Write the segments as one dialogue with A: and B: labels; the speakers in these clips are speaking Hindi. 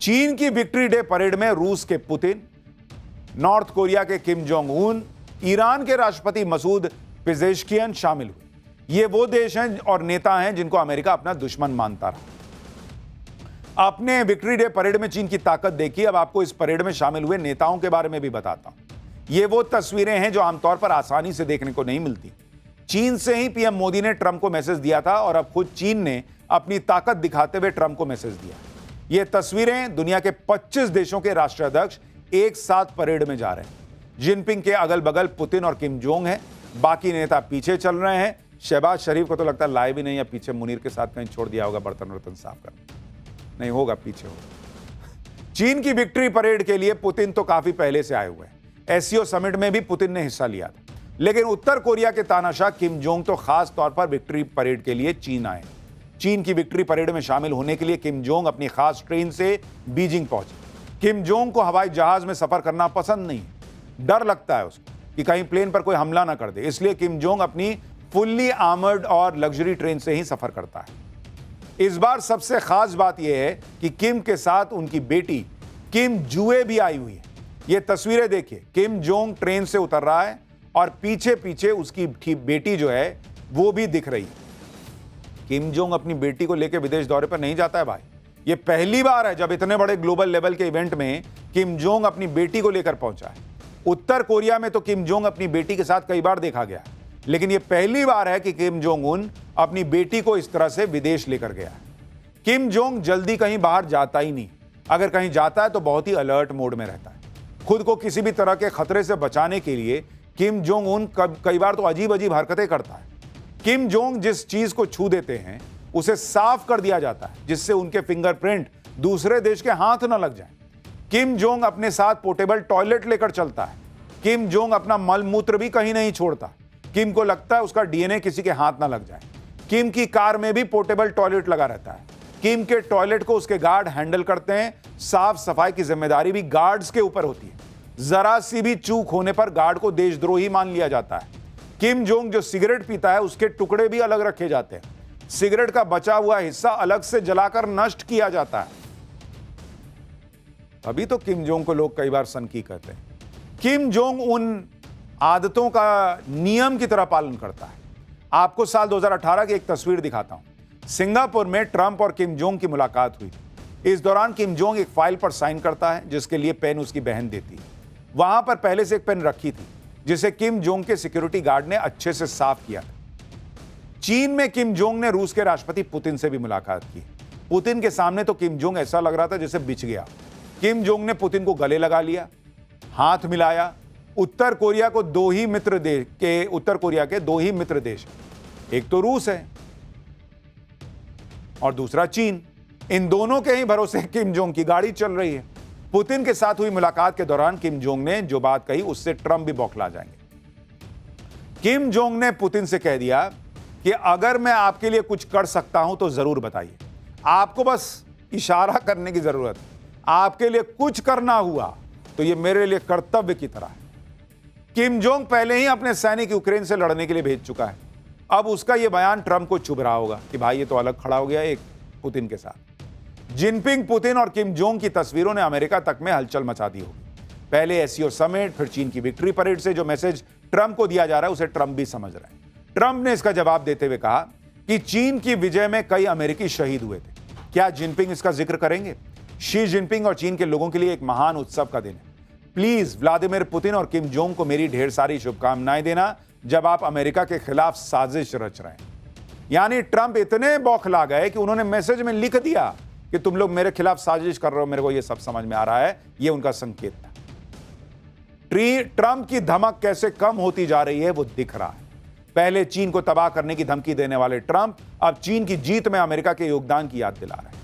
A: चीन की विक्ट्री डे परेड में रूस के पुतिन, नॉर्थ कोरिया के किम जोंग उन, ईरान के राष्ट्रपति मसूद पेजेश्कियन शामिल हुए। ये वो देश हैं और नेता हैं जिनको अमेरिका अपना दुश्मन मानता रहा। अपने विक्ट्री डे परेड में चीन की ताकत देखी। अब आपको इस परेड में शामिल हुए नेताओं के बारे में भी बताता हूं। ये वो तस्वीरें हैं जो आमतौर पर आसानी से देखने को नहीं मिलती। चीन से ही पीएम मोदी ने ट्रंप को मैसेज दिया था और अब खुद चीन ने अपनी ताकत दिखाते हुए ट्रंप को मैसेज दिया। ये तस्वीरें दुनिया के 25 देशों के राष्ट्राध्यक्ष एक साथ परेड में जा रहे हैं। जिनपिंग के अगल बगल पुतिन और किम जोंग हैं, बाकी नेता पीछे चल रहे हैं। शहबाज शरीफ को तो लगता है लाए भी नहीं, या पीछे मुनीर के साथ कहीं छोड़ दिया होगा बर्तन वर्तन साफ करना। नहीं होगा, पीछे होगा। चीन की विक्ट्री परेड के लिए पुतिन तो काफी पहले से आए हुए हैं। एससीओ समिट में भी पुतिन ने हिस्सा लिया था। लेकिन उत्तर कोरिया के तानाशाह किम जोंग तो खास तौर पर विक्ट्री परेड के लिए चीन आए। चीन की विक्ट्री परेड में शामिल होने के लिए किम जोंग अपनी खास ट्रेन से बीजिंग पहुंचे। किम जोंग को हवाई जहाज में सफर करना पसंद नहीं, डर लगता है उसको कि कहीं प्लेन पर कोई हमला ना कर दे। इसलिए किम जोंग अपनी फुल्ली आर्मर्ड और लग्जरी ट्रेन से ही सफर करता है। इस बार सबसे खास बात यह है कि किम के साथ उनकी बेटी किम जुए भी आई हुई है। ये तस्वीरें देखिए, किम जोंग ट्रेन से उतर रहा है और पीछे पीछे उसकी बेटी जो है वो भी दिख रही है। किम जोंग अपनी बेटी को लेकर विदेश दौरे पर नहीं जाता है भाई। ये पहली बार है जब इतने बड़े ग्लोबल लेवल के इवेंट में किम जोंग अपनी बेटी को लेकर पहुंचा है। उत्तर कोरिया में तो किम जोंग अपनी बेटी के साथ कई बार देखा गया, लेकिन यह पहली बार है कि किम जोंग उन अपनी बेटी को इस तरह से विदेश लेकर गया है। किम जोंग जल्दी कहीं बाहर जाता ही नहीं। अगर कहीं जाता है तो बहुत ही अलर्ट मोड में रहता है। खुद को किसी भी तरह के खतरे से बचाने के लिए किम जोंग उन कई बार तो अजीब अजीब हरकतें करता है। किम जोंग जिस चीज को छू देते हैं उसे साफ कर दिया जाता है, जिससे उनके फिंगरप्रिंट दूसरे देश के हाथ न लग जाए। किम जोंग अपने साथ पोर्टेबल टॉयलेट लेकर चलता है। किम जोंग अपना मल मूत्र भी कहीं नहीं छोड़ता। किम को लगता है उसका डीएनए किसी के हाथ ना लग जाए। किम की कार में भी पोर्टेबल टॉयलेट लगा रहता है। किम के टॉयलेट को उसके गार्ड हैंडल करते हैं। साफ सफाई की जिम्मेदारी भी गार्ड्स के ऊपर होती है। जरा सी भी चूक होने पर गार्ड को देशद्रोही मान लिया जाता है। किम जोंग जो सिगरेट पीता है उसके टुकड़े भी अलग रखे जाते हैं। सिगरेट का बचा हुआ हिस्सा अलग से जलाकर नष्ट किया जाता है। अभी तो किम जोंग को लोग कई बार सनकी कहते हैं। किम जोंग उन आदतों का नियम की तरह पालन करता है। आपको साल 2018 की एक तस्वीर दिखाता हूं। सिंगापुर में ट्रंप और किम जोंग की मुलाकात हुई थी। इस दौरान किम जोंग एक फाइल पर साइन करता है, जिसके लिए पेन उसकी बहन देती है। वहां पर पहले से एक पेन रखी थी, जिसे किम जोंग के सिक्योरिटी गार्ड ने अच्छे से साफ किया था। चीन में किम जोंग ने रूस के राष्ट्रपति पुतिन से भी मुलाकात की। पुतिन के सामने तो किम जोंग ऐसा लग रहा था जैसे बिछ गया। किम जोंग ने पुतिन को गले लगा लिया, हाथ मिलाया। उत्तर कोरिया के दो ही मित्र देश, एक तो रूस है और दूसरा चीन। इन दोनों के ही भरोसे किम जोंग की गाड़ी चल रही है। पुतिन के साथ हुई मुलाकात के दौरान किम जोंग ने जो बात कही उससे ट्रंप भी बौखला जाएंगे। किम जोंग ने पुतिन से कह दिया कि अगर मैं आपके लिए कुछ कर सकता हूं तो जरूर बताइए। आपको बस इशारा करने की जरूरत है। आपके लिए कुछ करना हुआ तो यह मेरे लिए कर्तव्य की तरह है। किम जोंग पहले ही अपने सैनिक यूक्रेन से लड़ने के लिए भेज चुका है। अब उसका यह बयान ट्रंप को चुभ रहा होगा कि भाई ये तो अलग खड़ा हो गया एक पुतिन के साथ। जिनपिंग, पुतिन और किम जोंग की तस्वीरों ने अमेरिका तक में हलचल मचा दी होगी। पहले एससीओ समिट, फिर चीन की विक्ट्री परेड से जो मैसेज ट्रंप को दिया जा रहा है उसे ट्रंप भी समझ रहे हैं। ट्रंप ने इसका जवाब देते हुए कहा कि चीन की विजय में कई अमेरिकी शहीद हुए थे। क्या जिनपिंग इसका जिक्र करेंगे? शी जिनपिंग और चीन के लोगों के लिए एक महान उत्सव का दिन है। प्लीज व्लादिमीर पुतिन और किम जोंग को मेरी ढेर सारी शुभकामनाएं देना जब आप अमेरिका के खिलाफ साजिश रच रहे हैं। यानी ट्रंप इतने बौखला गए कि उन्होंने मैसेज में लिख दिया कि तुम लोग मेरे खिलाफ साजिश कर रहे हो। मेरे को यह सब समझ में आ रहा है, यह उनका संकेत था। ट्रंप की धमक कैसे कम होती जा रही है वो दिख रहा है। पहले चीन को तबाह करने की धमकी देने वाले ट्रंप अब चीन की जीत में अमेरिका के योगदान की याद दिला रहे हैं।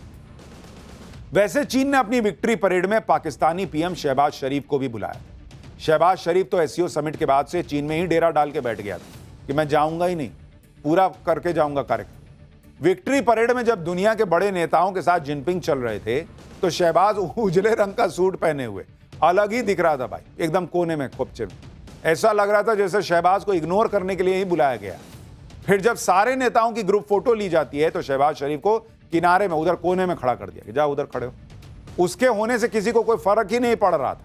A: वैसे चीन ने अपनी विक्ट्री परेड में पाकिस्तानी पीएम शहबाज शरीफ को भी बुलाया। शहबाज शरीफ तो एससीओ समिट के बाद से चीन में ही डेरा डाल के बैठ गया था कि मैं जाऊंगा ही नहीं, पूरा करके जाऊंगा कार्यक्रम। विक्ट्री परेड में जब दुनिया के बड़े नेताओं के साथ जिनपिंग चल रहे थे तो शहबाज उजले रंग का सूट पहने हुए अलग ही दिख रहा था भाई, एकदम कोने में खोपचे में। ऐसा लग रहा था जैसे शहबाज को इग्नोर करने के लिए ही बुलाया गया। फिर जब सारे नेताओं की ग्रुप फोटो ली जाती है तो शहबाज शरीफ को किनारे में उधर कोने में खड़ा कर दिया कि जाओ उधर खड़े हो। उसके होने से किसी को कोई फर्क ही नहीं पड़ रहा था।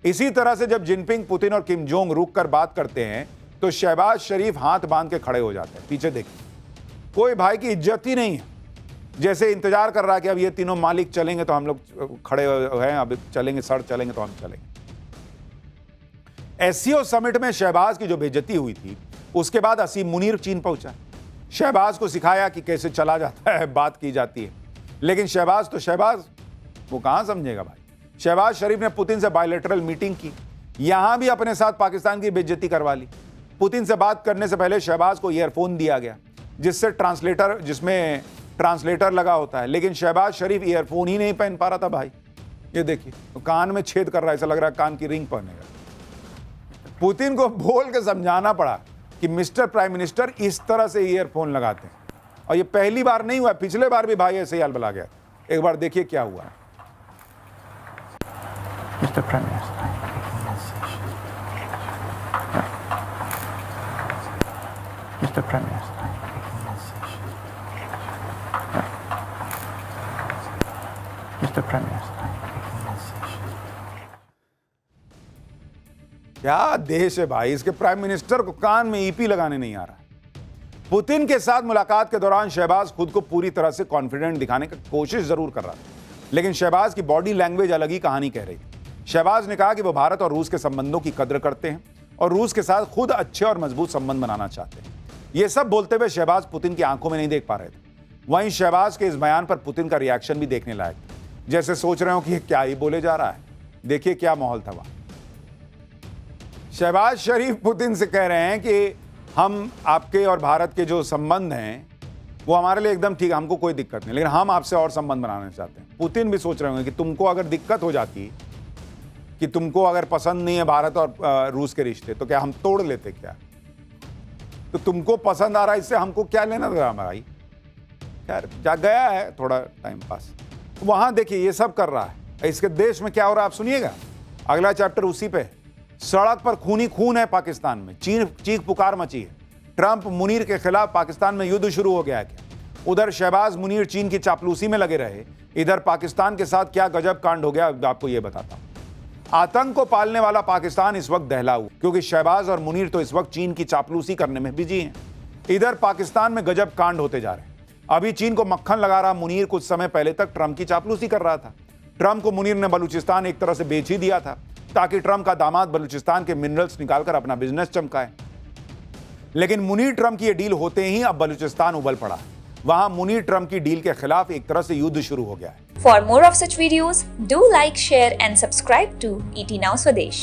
A: इसी तरह से जब जिनपिंग, पुतिन और किम जोंग रुक कर बात करते हैं तो शहबाज शरीफ हाथ बांध के खड़े हो जाते हैं। पीछे देखिए, कोई भाई की इज्जत ही नहीं है। जैसे इंतजार कर रहा है कि अब ये तीनों मालिक चलेंगे तो हम लोग खड़े हैं, अब चलेंगे, सर चलेंगे तो हम चलेंगे। एससीओ समिट में शहबाज की जो बेइज्जती हुई थी, उसके बाद असीम मुनीर चीन पहुंचा। शहबाज को सिखाया कि कैसे चला जाता है, बात की जाती है। लेकिन शहबाज तो शहबाज, वो कहां समझेगा भाई। शहबाज शरीफ ने पुतिन से बायलैटरल मीटिंग की, यहां भी अपने साथ पाकिस्तान की बेइज्जती करवा ली। पुतिन से बात करने से पहले शहबाज को ईयरफोन दिया गया जिसमें ट्रांसलेटर लगा होता है, लेकिन शहबाज शरीफ ईयरफोन ही नहीं पहन पा रहा था भाई। ये देखिए, तो कान में छेद कर रहा है, ऐसा लग रहा है कान की रिंग पहनेगा। पुतिन को बोल के समझाना पड़ा कि मिस्टर प्राइम मिनिस्टर इस तरह से ईयरफोन लगाते हैं। और ये पहली बार नहीं हुआ, पिछले बार भी भाई ऐसे ही हाल बला गया। एक बार देखिए क्या हुआ।
B: Mister prime minister, mister prime minister, mister prime minister.
A: क्या देश है भाई, इसके प्राइम मिनिस्टर को कान में ईपी लगाने नहीं आ रहा। पुतिन के साथ मुलाकात के दौरान शहबाज खुद को पूरी तरह से कॉन्फिडेंट दिखाने की कोशिश जरूर कर रहा था, लेकिन शहबाज की बॉडी लैंग्वेज अलग ही कहानी कह रही थी। शहबाज ने कहा कि वो भारत और रूस के संबंधों की कद्र करते हैं और रूस के साथ खुद अच्छे और मजबूत संबंध बनाना चाहते हैं। ये सब बोलते हुए शहबाज पुतिन की आंखों में नहीं देख पा रहे थे। वहीं शहबाज के इस बयान पर पुतिन का रिएक्शन भी देखने लायक था, जैसे सोच रहे हो कि ये क्या ही बोले जा रहा है। देखिए क्या माहौल था वहां। शहबाज शरीफ पुतिन से कह रहे हैं कि हम आपके और भारत के जो संबंध हैं वो हमारे लिए एकदम ठीक है, हमको कोई दिक्कत नहीं, लेकिन हम आपसे और संबंध बनाना चाहते हैं। पुतिन भी सोच रहे होंगे कि तुमको अगर दिक्कत हो जाती, कि तुमको अगर पसंद नहीं है भारत और रूस के रिश्ते, तो क्या हम तोड़ लेते क्या? तो तुमको पसंद आ रहा है, इससे हमको क्या लेना देना भाई। खैर जा गया है थोड़ा टाइम पास। वहां देखिए ये सब कर रहा है। इसके देश में क्या हो रहा है आप सुनिएगा। अगला चैप्टर उसी पे। सड़क पर खूनी खून है पाकिस्तान में, चीख पुकार मची है। ट्रंप मुनीर के खिलाफ पाकिस्तान में युद्ध शुरू हो गया है क्या? उधर शहबाज मुनीर चीन की चापलूसी में लगे रहे, इधर पाकिस्तान के साथ क्या गजब कांड हो गया आपको ये बताता हूं। आतंक को पालने वाला पाकिस्तान इस वक्त दहला हुआ, क्योंकि शहबाज और मुनीर तो इस वक्त चीन की चापलूसी करने में बिजी हैं। इधर पाकिस्तान में गजब कांड होते जा रहे हैं। अभी चीन को मक्खन लगा रहा मुनीर कुछ समय पहले तक ट्रंप की चापलूसी कर रहा था। ट्रंप को मुनीर ने बलूचिस्तान एक तरह से बेच ही दिया था, ताकि ट्रंप का दामाद बलूचिस्तान के मिनरल्स निकालकर अपना बिजनेस चमकाए। लेकिन मुनीर ट्रंप की यह डील होते ही अब बलूचिस्तान उबल पड़ा। वहां मुनीर ट्रंप की डील के खिलाफ एक तरह से युद्ध शुरू हो गया है।
C: For more of such videos, do like, share and subscribe to ET Now Swadesh.